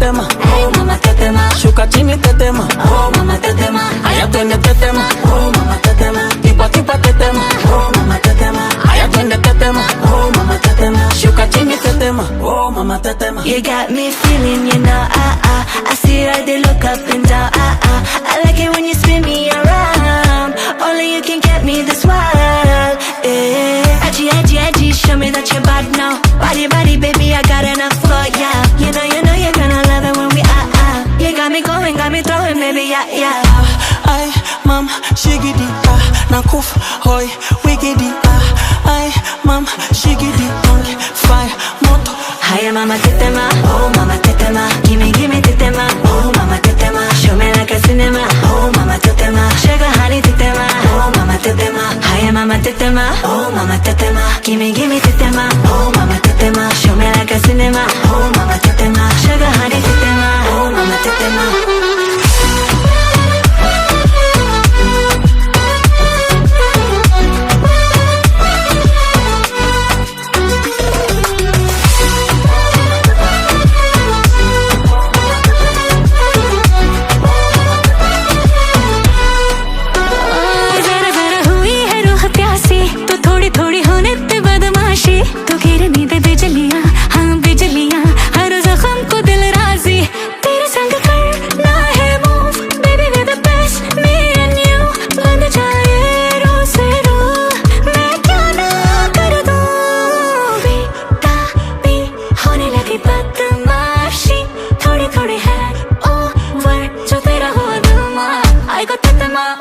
tetema, oh mama tetema, shuka chini tetema, oh mama tetema, haya twende tetema, oh mama tetema, tipo tipo tetema, oh mama tetema, haya twende tetema, oh mama tetema, shuka chini tetema, oh mama tetema. you got me feeling, you know, I see how they look up and down, I like it when you spin me around, only you can get me this wild, yeah. Edgy, edgy, edgy, show me that you're bad now, body, body, baby, I got enough for ya, you know, you're gonna love it when we, you got me going, got me throwing, baby, yeah. Ay, mam, shigidi, nakuf, hoy, wigidi, ay, mam, shigidi, fire, moto. Hiya mama tetema, oh mama tetema, gimme tetema, oh mama tetema, show me like a cinema, oh mama tetema, sugar honey tetema, oh mama tetema, hiya mama tetema, oh mama tetema, gimme tetema, oh mama tetema, show me like a cinema, oh mama tetema, sugar honey tetema, oh mama tetema.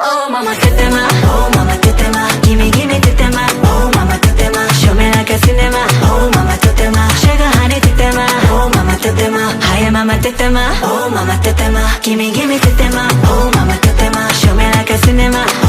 Oh mama tetema, oh mama tetema, gimme tetema, oh mama tetema, show me like a cinema, oh mama tetema, sugar honey tetema, oh mama tetema, hiya mama tetema, oh mama tetema, gimme tetema, oh mama tetema, show me like a cinema.